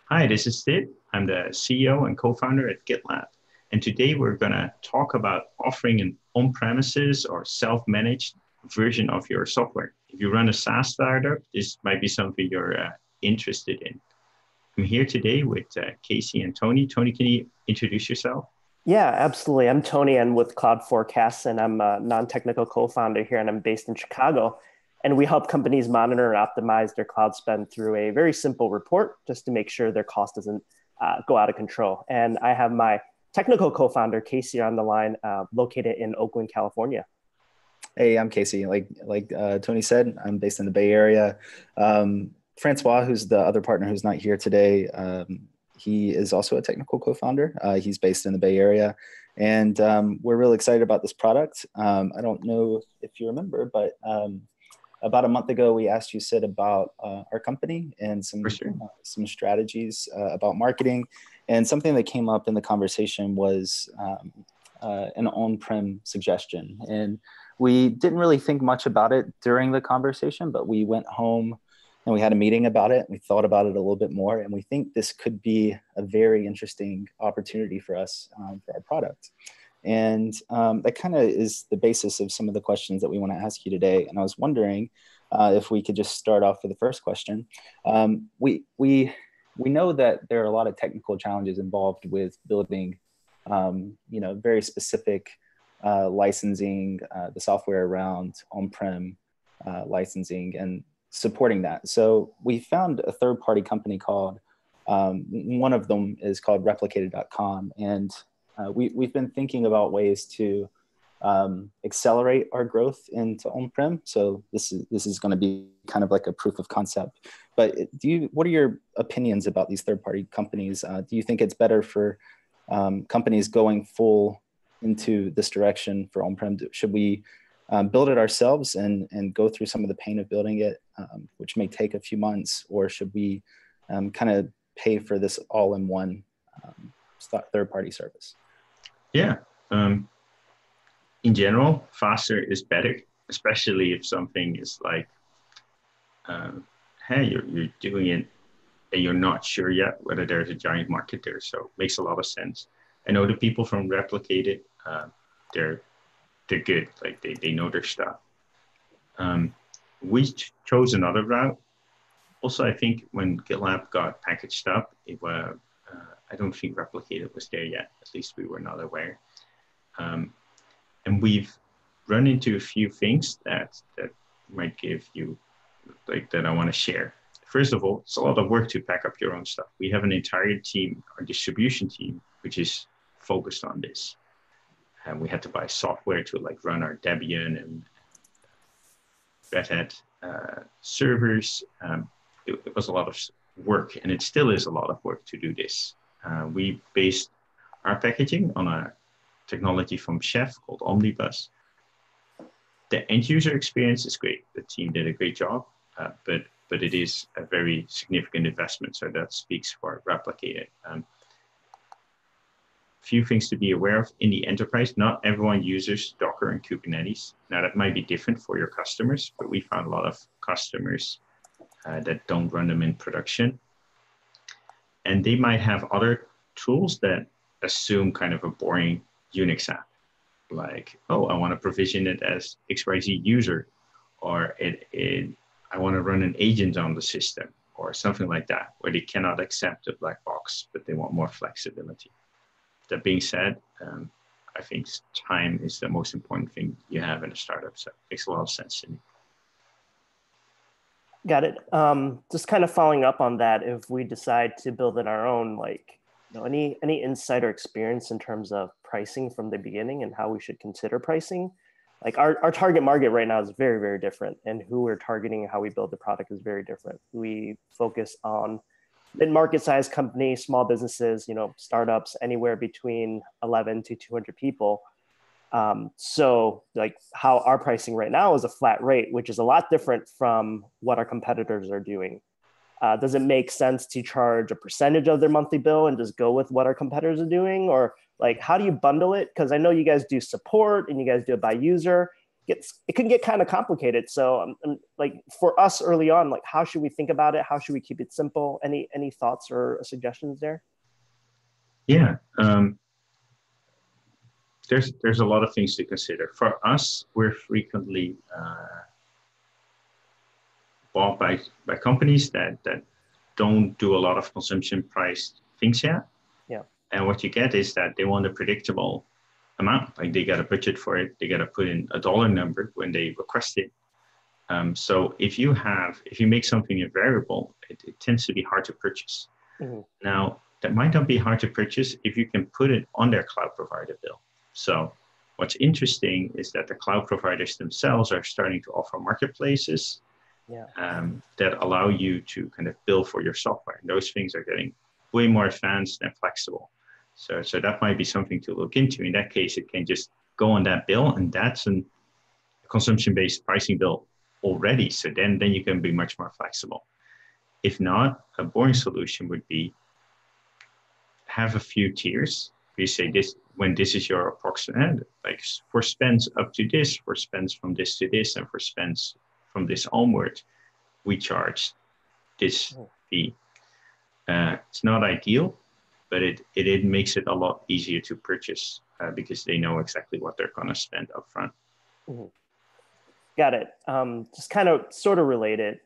Hi, this is Sid. I'm the CEO and co-founder at GitLab. And today we're going to talk about offering an on-premises or self-managed version of your software. If you run a SaaS startup, this might be something you're interested in. I'm here today with Casey and Tony. Tony, can you introduce yourself? Yeah, absolutely. I'm Tony. I'm with Cloud Forecasts, and I'm a non-technical co-founder here, and I'm based in Chicago. And we help companies monitor and optimize their cloud spend through a very simple report just to make sure their cost doesn't go out of control. And I have my technical co-founder, Casey, on the line, located in Oakland, California. Hey, I'm Casey. Tony said, I'm based in the Bay Area. Francois, who's the other partner who's not here today, he is also a technical co-founder. He's based in the Bay Area, and we're really excited about this product. I don't know if you remember, but about a month ago, we asked you, Sid, about our company and some strategies about marketing. And something that came up in the conversation was an on-prem suggestion. And we didn't really think much about it during the conversation, but we went home and we had a meeting about it. We thought about it a little bit more, and we think this could be a very interesting opportunity for us for our product. And that kind of is the basis of some of the questions that we want to ask you today. And I was wondering if we could just start off with the first question. We know that there are a lot of technical challenges involved with building, very specific licensing, the software around on-prem licensing and supporting that. So we found a third-party company called, one of them is called replicated.com. And we've been thinking about ways to accelerate our growth into on-prem. So this is going to be kind of like a proof of concept. But what are your opinions about these third-party companies? Do you think it's better for companies going full into this direction for on-prem? Should we build it ourselves and go through some of the pain of building it, which may take a few months, or should we kind of pay for this all-in-one third-party service? Yeah. In general, faster is better, especially if something is like, hey, you're doing it and you're not sure yet whether there's a giant market there. So it makes a lot of sense. I know the people from Replicated, they're good. Like they know their stuff. We chose another route. Also, I think when GitLab got packaged up, I don't think Replicated was there yet. At least we were not aware. And we've run into a few things that might give you, like, that I want to share. First of all, it's a lot of work to pack up your own stuff. We have an entire team, our distribution team, which is focused on this. And we had to buy software to run our Debian and Red Hat servers. It was a lot of work, and it still is a lot of work to do this. We based our packaging on a technology from Chef called Omnibus. The end user experience is great. The team did a great job, but it is a very significant investment. So that speaks for Replicated. Few things to be aware of in the enterprise. Not everyone uses Docker and Kubernetes. Now that might be different for your customers, but we found a lot of customers that don't run them in production. And they might have other tools that assume kind of a boring Unix app. Like, oh, I want to provision it as XYZ user, or I want to run an agent on the system, or something like that, where they cannot accept a black box, but they want more flexibility. That being said, I think time is the most important thing you have in a startup. So it makes a lot of sense to me. Got it. Just kind of following up on that, if we decide to build it our own, any insight or experience in terms of pricing from the beginning and how we should consider pricing? Like our target market right now is very, very different, and who we're targeting and how we build the product is very different. We focus on mid-market size companies, small businesses, startups, anywhere between 11 to 200 people. So how our pricing right now is a flat rate, which is a lot different from what our competitors are doing. Does it make sense to charge a percentage of their monthly bill and just go with what our competitors are doing? Or how do you bundle it? Because I know you guys do support and you guys do it by user. it can get kind of complicated. So like for us early on, like how should we think about it? How should we keep it simple? Any thoughts or suggestions there? Yeah, there's a lot of things to consider. For us, we're frequently bought by companies that don't do a lot of consumption priced things yet. Yeah. And what you get is that they want a predictable amount. Like they got a budget for it. They got to put in a dollar number when they request it. So if you make something a variable, it tends to be hard to purchase. Mm-hmm. Now, that might not be hard to purchase if you can put it on their cloud provider bill. So what's interesting is that the cloud providers themselves are starting to offer marketplaces that allow you to kind of bill for your software. And those things are getting way more advanced and flexible. So that might be something to look into. In that case, it can just go on that bill, and that's a consumption-based pricing bill already. So then you can be much more flexible. If not, a boring solution would be have a few tiers. You say this when this is your approximate, like for spends up to this, for spends from this to this, and for spends from this onward, we charge this fee. It's not ideal, but it makes it a lot easier to purchase because they know exactly what they're going to spend up front. Mm-hmm. Got it. Just kind of sort of related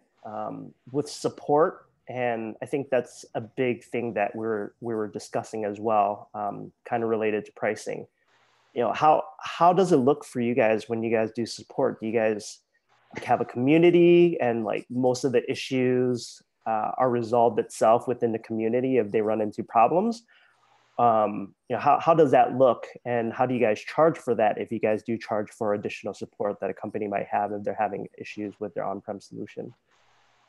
with support. And I think that's a big thing that we were discussing as well, kind of related to pricing. You know, how does it look for you guys when you guys do support? Do you guys like have a community and like most of the issues are resolved itself within the community if they run into problems? You know, how does that look, and how do you guys charge for that if you guys do charge for additional support that a company might have if they're having issues with their on-prem solution?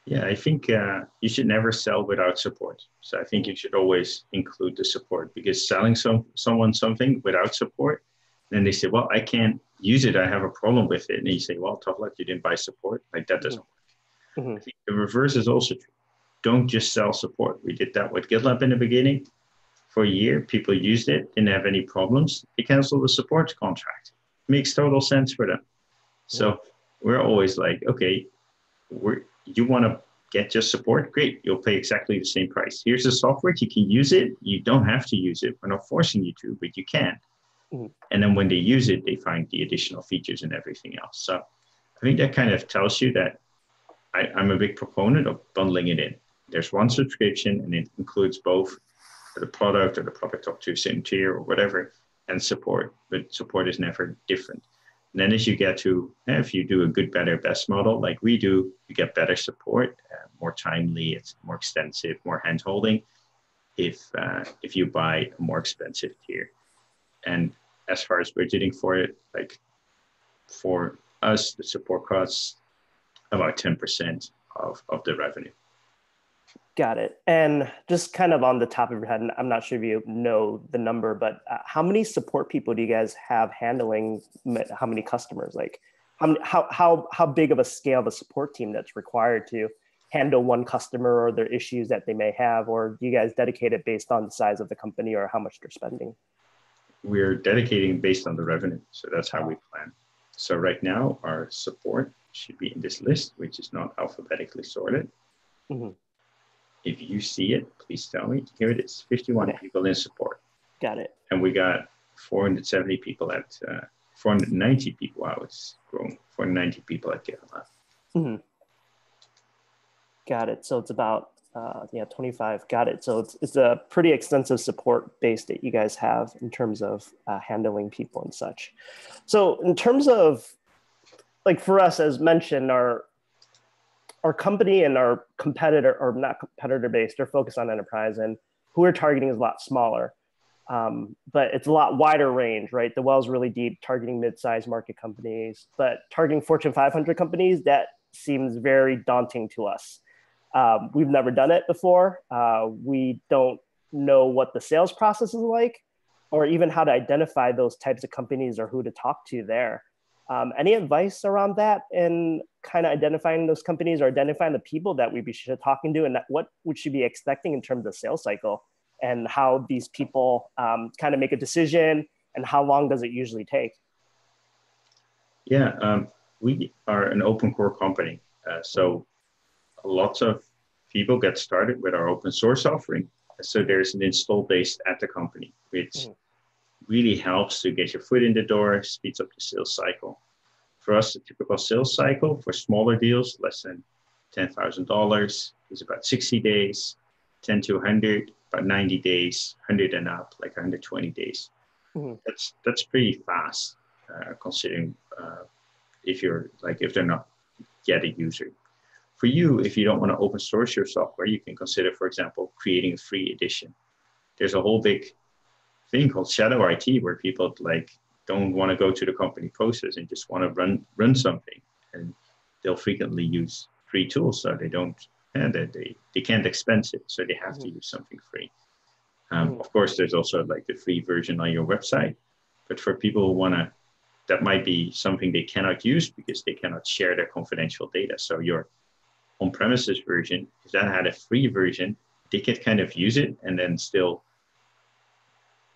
Yeah, I think you should never sell without support. So I think you should always include the support, because selling someone something without support, then they say, well, I can't use it. I have a problem with it. And you say, well, tough luck, you didn't buy support. Like that doesn't work. Mm-hmm. I think the reverse is also true. Don't just sell support. We did that with GitLab in the beginning. For a year, people used it, didn't have any problems. They canceled the support contract. Makes total sense for them. So we're always like, okay, you want to get just support? Great, you'll pay exactly the same price. Here's the software, you can use it. You don't have to use it. We're not forcing you to, but you can. Mm-hmm. And then when they use it, they find the additional features and everything else. So I think that kind of tells you that I'm a big proponent of bundling it in. There's one subscription and it includes both the product or the product up to the same tier or whatever, and support, but support is never different. And then as you get to, if you do a good, better, best model like we do, you get better support, more timely, it's more extensive, more hand-holding if you buy a more expensive tier. And as far as budgeting for it, like for us, the support costs about 10% of the revenue. Got it. And just kind of on the top of your head, and I'm not sure if you know the number, but how many support people do you guys have handling how many customers? Like how big of a scale of a support team that's required to handle one customer or their issues that they may have? Or do you guys dedicate it based on the size of the company or how much they're spending? We're dedicating based on the revenue. So that's how we plan. So right now, our support should be in this list, which is not alphabetically sorted. Mm-hmm. If you see it, please tell me. Here it is, 51 people in support. Got it. And we got 470 people at, 490 people, I was growing, 490 people at GitLab. Mm-hmm. Got it. So it's about, 25. Got it. So it's a pretty extensive support base that you guys have in terms of handling people and such. So in terms of, like for us, as mentioned, our company and our competitor, or not competitor based, are focused on enterprise, and who we're targeting is a lot smaller, but it's a lot wider range, right? The well's really deep, targeting mid-sized market companies, but targeting Fortune 500 companies, that seems very daunting to us. We've never done it before. We don't know what the sales process is like, or even how to identify those types of companies or who to talk to there. Any advice around that and kind of identifying those companies or identifying the people that we should be talking to, and what we should be expecting in terms of sales cycle, and how these people kind of make a decision, and how long does it usually take? Yeah, we are an open core company. So lots of people get started with our open source offering. So there's an install base at the company, which really helps to get your foot in the door, speeds up the sales cycle. For us, the typical sales cycle for smaller deals, less than $10,000, is about 60 days, 10 to 100, about 90 days, 100 and up, like 120 days. That's pretty fast, considering if they're not yet a user. For you, if you don't want to open source your software, you can consider, for example, creating a free edition. There's a whole big thing called shadow IT where people don't want to go to the company process and just want to run something, and they'll frequently use free tools, so they can't expense it, so they have to use something free. Of course, there's also like the free version on your website, but for people who that might be something they cannot use because they cannot share their confidential data. So your on-premises version, if that had a free version, they could kind of use it and then still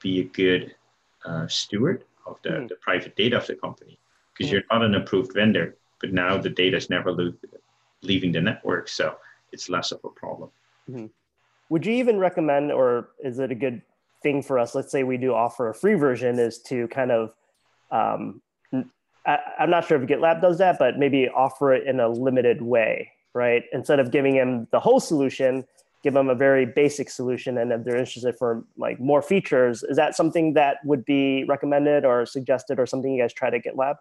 be a good steward of the private data of the company, because you're not an approved vendor, but now the data is never leaving the network, so it's less of a problem. Would you even recommend, or is it a good thing for us, let's say we do offer a free version, is to kind of, I'm not sure if GitLab does that, but maybe offer it in a limited way, right? Instead of giving them the whole solution, give them a very basic solution, and if they're interested for like more features, is that something that would be recommended or suggested, or something you guys try to GitLab?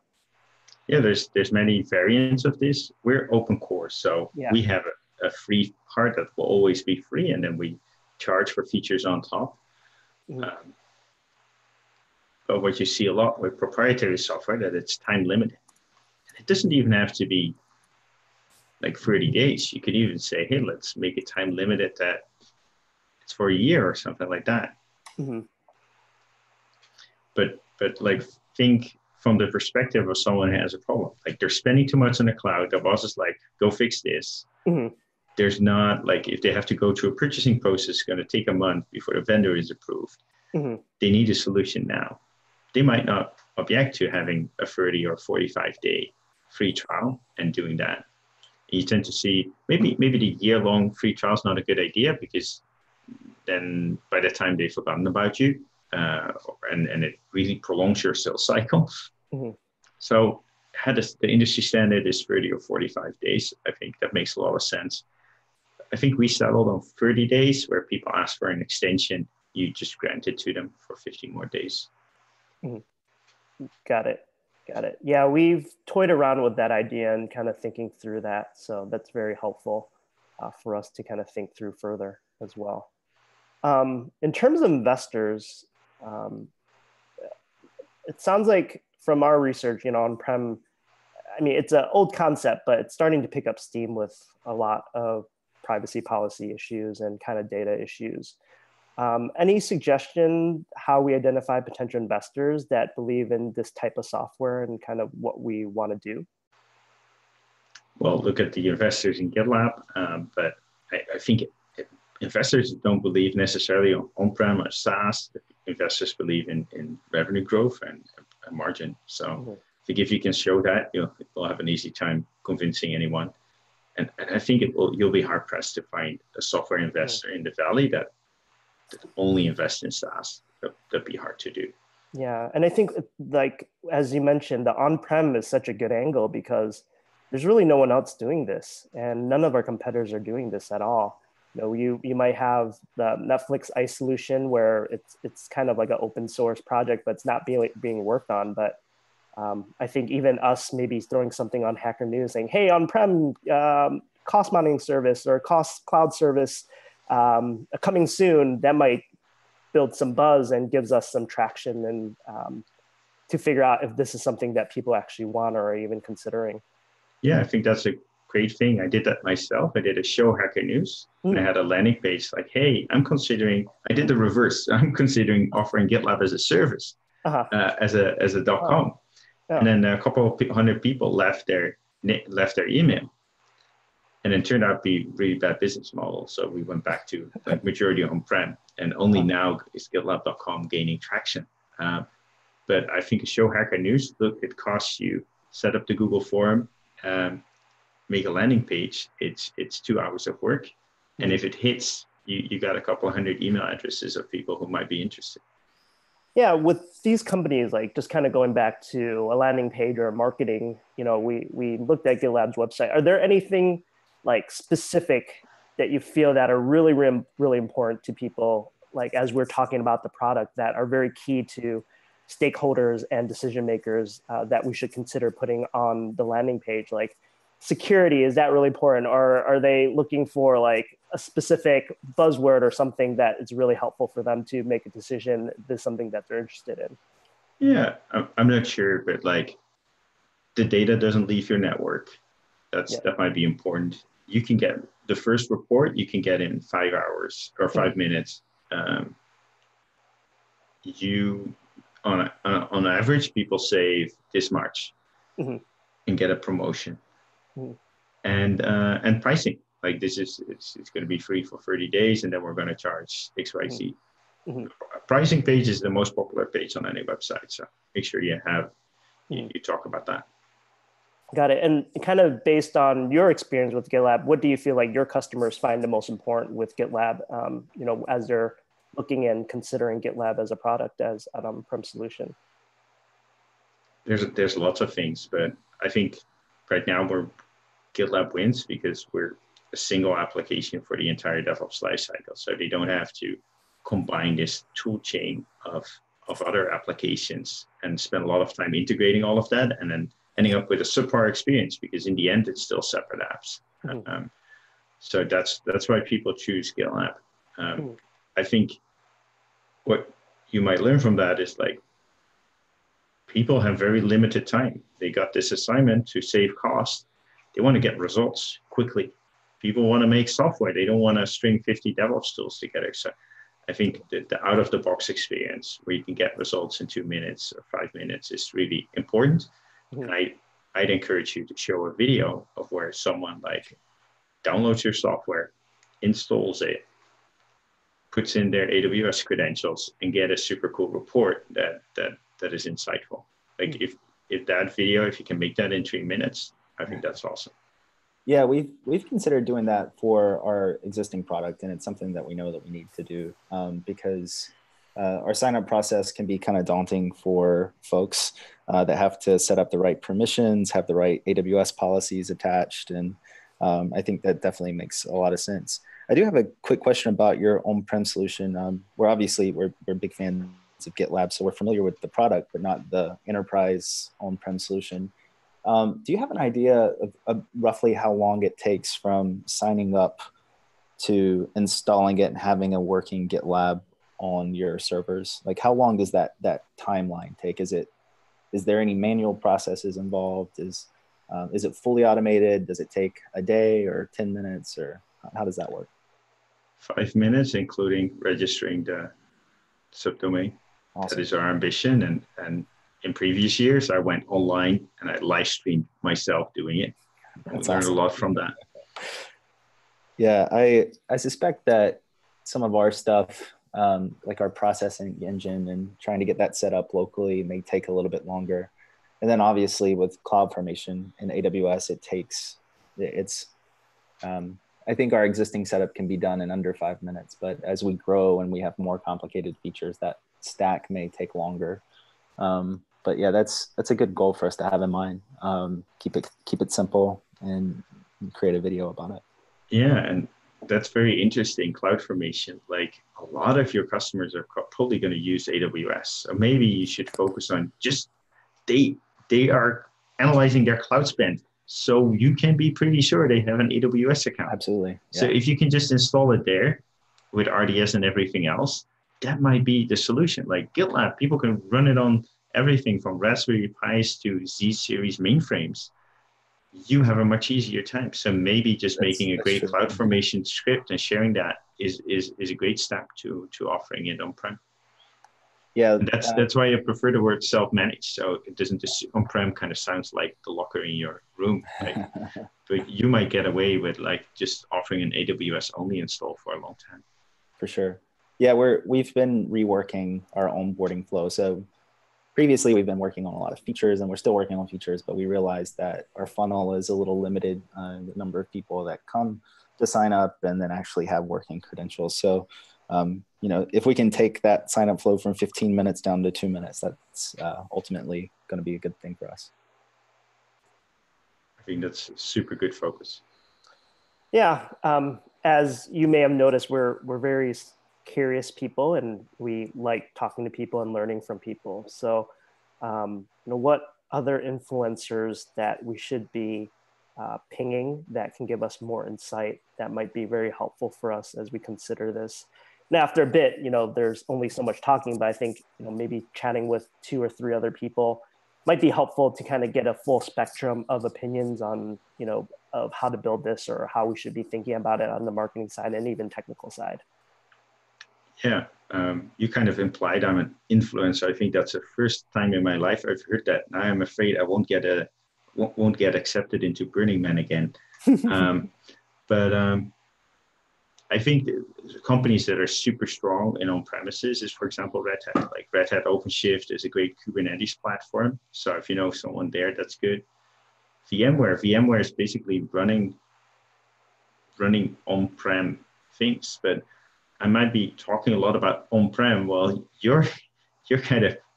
Yeah, there's many variants of this. We're open core, so we have a free part that will always be free, and then we charge for features on top. But what you see a lot with proprietary software, that it's time limited. It doesn't even have to be like 30 days. You could even say, hey, let's make it time limited that it's for a year or something like that. But like, think from the perspective of someone who has a problem. Like, they're spending too much on the cloud. The boss is like, go fix this. There's not, like, if they have to go through a purchasing process, it's going to take a month before the vendor is approved. They need a solution now. They might not object to having a 30 or 45-day free trial and doing that. You tend to see maybe the year-long free trial is not a good idea, because then by the time they've forgotten about you, and it really prolongs your sales cycle. So the industry standard is 30 or 45 days. I think that makes a lot of sense. I think we settled on 30 days, where people ask for an extension, you just grant it to them for 50 more days. Got it. Yeah, we've toyed around with that idea and kind of thinking through that. So that's very helpful for us to kind of think through further as well. In terms of investors, it sounds like from our research, on-prem, I mean, it's an old concept, but it's starting to pick up steam with a lot of privacy policy issues and kind of data issues. Any suggestion how we identify potential investors that believe in this type of software and kind of what we want to do? Well, look at the investors in GitLab, but I think investors don't believe necessarily on-prem or SaaS. Investors believe in revenue growth and margin. So I think if you can show that, you'll have an easy time convincing anyone. And I think you'll be hard pressed to find a software investor in the Valley that only invest in SaaS. That'd be hard to do. Yeah, and I think, like, as you mentioned, the on-prem is such a good angle because there's really no one else doing this, and none of our competitors are doing this at all. You might have the Netflix ICE solution where it's kind of like an open source project, but it's not being worked on. But I think even us maybe throwing something on Hacker News saying, hey, on-prem cost monitoring service or cost cloud service coming soon, that might build some buzz and gives us some traction and to figure out if this is something that people actually want or are even considering. Yeah, I think that's a great thing. I did that myself. I did a show, Hacker News, and I had a landing page like, hey, I did the reverse. I'm considering offering GitLab as a service, as a .com. Oh. And then a couple of hundred people left their email. And it turned out to be a really bad business model. So we went back to like majority on-prem, and only now is GitLab.com gaining traction. But I think a show, Hacker News, look, it costs you set up the Google form, make a landing page, it's 2 hours of work. And if it hits, you got a couple of hundred email addresses of people who might be interested. Yeah, with these companies, like just kind of going back to a landing page or marketing, we looked at GitLab's website. Are there anything like specific that you feel that are really, really important to people, like as we're talking about the product, that are very key to stakeholders and decision makers that we should consider putting on the landing page? Like security, is that really important? Or are they looking for like a specific buzzword or something that is really helpful for them to make a decision? This is something that they're interested in. Yeah, I'm not sure, but like the data doesn't leave your network. That might be important. You can get the first report, you can get in 5 hours or 5 minutes. You on average, people save this much and get a promotion. And pricing, like it's going to be free for 30 days, and then we're going to charge XYZ. Pricing page is the most popular page on any website, so make sure you talk about that. Got it. And kind of based on your experience with GitLab, what do you feel like your customers find the most important with GitLab, as they're looking and considering GitLab as a product, as an on-prem solution? There's lots of things, but I think right now GitLab wins because we're a single application for the entire DevOps lifecycle. So they don't have to combine this tool chain of other applications and spend a lot of time integrating all of that and then ending up with a subpar experience, because in the end, it's still separate apps. So that's why people choose GitLab. I think what you might learn from that is like, people have very limited time. They got this assignment to save cost. They want to get results quickly. People want to make software. They don't want to string 50 DevOps tools together. So I think that the out-of-the-box experience where you can get results in 2 minutes or 5 minutes is really important. And I'd encourage you to show a video of where someone like downloads your software, installs it, puts in their AWS credentials, and get a super cool report that is insightful. Like if that video, if you can make that in 3 minutes, I think that's awesome. Yeah, we've considered doing that for our existing product, and it's something that we know that we need to do because our sign-up process can be kind of daunting for folks that have to set up the right permissions, have the right AWS policies attached, and I think that definitely makes a lot of sense. I do have a quick question about your on-prem solution. We're big fans of GitLab, so we're familiar with the product, but not the enterprise on-prem solution. Do you have an idea of roughly how long it takes from signing up to installing it and having a working GitLab on your servers? Like, how long does that timeline take? Is there any manual processes involved? Is it fully automated? Does it take a day or 10 minutes, or how does that work? 5 minutes, including registering the subdomain. Awesome. That is our ambition. And in previous years, I went online and I live streamed myself doing it. And we learned a lot from that. Yeah, I suspect that some of our stuff, like our processing engine and trying to get that set up locally, may take a little bit longer. And then obviously with CloudFormation and AWS, I think our existing setup can be done in under 5 minutes, but as we grow and we have more complicated features, that stack may take longer. But yeah, that's a good goal for us to have in mind. Keep it simple and create a video about it. Yeah, and that's very interesting. CloudFormation, like a lot of your customers are probably going to use AWS. So maybe you should focus on just they are analyzing their cloud spend. So you can be pretty sure they have an AWS account. Absolutely. Yeah. So if you can just install it there with RDS and everything else, that might be the solution. Like GitLab, people can run it on everything from Raspberry Pis to Z-series mainframes. You have a much easier time. So maybe just making a great CloudFormation script and sharing that is a great step to offering it on-prem. Yeah, and that's why I prefer the word self-managed. So it doesn't just on-prem kind of sounds like the locker in your room, right? But you might get away with like just offering an AWS only install for a long time. For sure. Yeah, we've been reworking our onboarding flow. So previously we've been working on a lot of features, and we're still working on features, but we realized that our funnel is a little limited the number of people that come to sign up and then actually have working credentials. So, you know, if we can take that sign up flow from 15 minutes down to 2 minutes, that's ultimately going to be a good thing for us. I think that's a super good focus. Yeah, as you may have noticed, we're very curious people, and we like talking to people and learning from people. So, you know, what other influencers that we should be pinging that can give us more insight that might be very helpful for us as we consider this? And after a bit, you know, there's only so much talking, but I think, you know, maybe chatting with 2 or 3 other people might be helpful to kind of get a full spectrum of opinions on, you know, of how to build this or how we should be thinking about it on the marketing side and even technical side. Yeah, you kind of implied I'm an influencer. I think that's the first time in my life I've heard that. Now I'm afraid I won't get accepted into Burning Man again. But I think the companies that are super strong in on-premises is, for example, Red Hat. Like Red Hat OpenShift is a great Kubernetes platform. So if you know someone there, that's good. VMware is basically running on-prem things, but I might be talking a lot about on-prem. Well, you're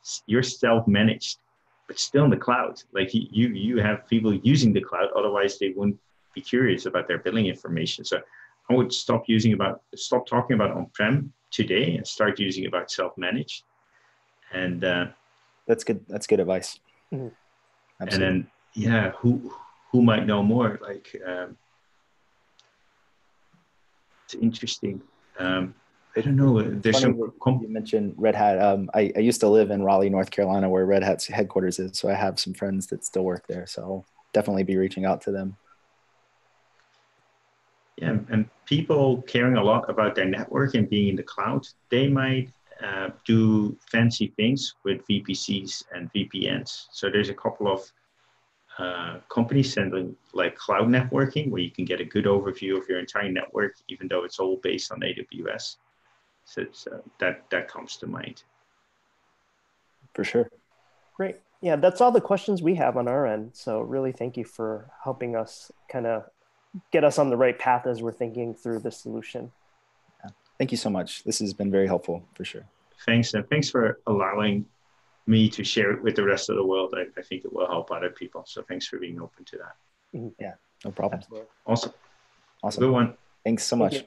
self-managed, but still in the cloud. Like you have people using the cloud, otherwise they wouldn't be curious about their billing information. So I would stop talking about on-prem today and start using about self-managed. And that's good. That's good advice. Mm-hmm. Absolutely. And then, yeah, who might know more? Like, it's interesting. I don't know. There's some. You mentioned Red Hat. I used to live in Raleigh, North Carolina, where Red Hat's headquarters is. So I have some friends that still work there. So I'll definitely be reaching out to them. Yeah, and people caring a lot about their network and being in the cloud, they might do fancy things with VPCs and VPNs. So there's a couple of companies sending like cloud networking where you can get a good overview of your entire network, even though it's all based on AWS. So that comes to mind. For sure. Great. Yeah, that's all the questions we have on our end. So really thank you for helping us kind of get us on the right path as we're thinking through the solution. Yeah. Thank you so much. This has been very helpful for sure. Thanks. And thanks for allowing me to share it with the rest of the world. I think it will help other people. So thanks for being open to that. Yeah, no problem. Awesome. Awesome. Good one. Thanks so much.